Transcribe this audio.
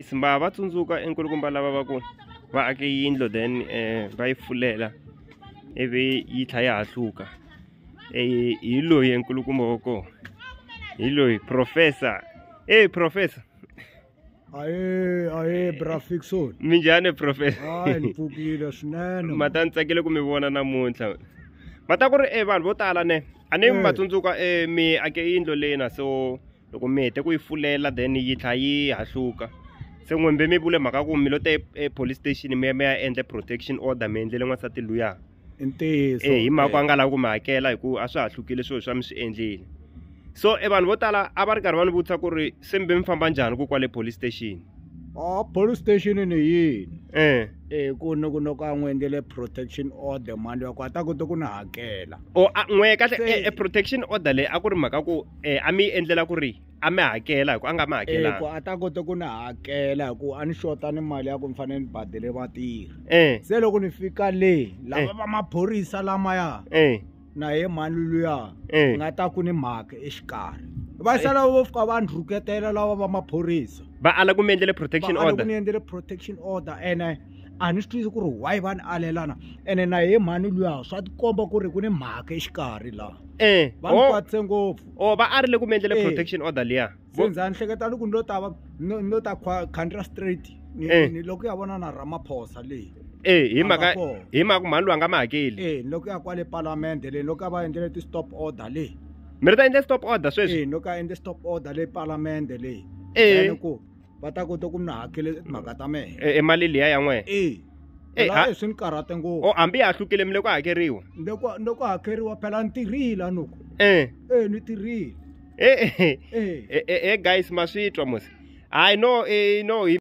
Simba va tsundzuka enkulukumba lava va ku va ake yindlo then va yi fulela ivi yi tlha ya hahluka hi loyi enkulukumba wa kona hi loyi professor professor aye bra Fixon minjhani professor ni pfukile swinene mata ni tsakile ku mi vona namuntlha mata ku ri vanhu vo tala ne a ni ma tsundzuka mi ake yindlo lena so loko mi hete ku yi fulela then yi tlha yi hahluka se n'wembe mi vule mhaka ku mi lo te police station mi ya endle protection order mi endlele n'wansati luya ntiyiso hi mhaka a nga lavi ku mi hakela hi ku a swi hahlukile swilo swa mi swi endlile so vanhu vo tala a va ri karhi va ni vutisa ku ri se mi famba njhani ku kwale police station police station ni yini ku ni ka n'wi endlele protection order mali ya ku a ta kota ku ni hakela n'we kahle protection order leyi a ku ri mhaka ku a mi endlela ku ri a mi hakela hi ku a nga mi hakela ku a ta kota ku ni hakela hi ku a ni xota ni mali ya ku ni fanele ni badele vatirhi se loko ni fika le lava va maphorisa lamaya na ye mani luya nga ta ku ni mhaka exikarhi va sala vo fika va ni rhuketela lava va maphorisa va ala ku mi endlele protection order ku ni endlele protection order ene a ni swi twisi ku ri why va ni alelana ene na ye mani luya swa tikomba ku ri ku ni mhaka exikarhi laha va ni kwatise ngopfu va a ri le ku mi endlele protection order liya se ndza ni hleketa loko ni lo ta Country Street ni loko ya vona na Ramaphosa leyi hi mhaka mhani loyi a nga mi hakeli loko ya kwale palamende leyi loko a va endlele ti-stop order leyi mi ri ta endle stop order sweswi loko a endle stop order leyi palamende leyi ku va ta kota ku ni hakele timhaka ta mehe mali liya ya n'wehe swi ni karhate ngopfu hambi ya hlukile mi le ku hakeriwa loko hakeriwa phela ni tirhile nuku ni tirhile guys ma swi twa mos I know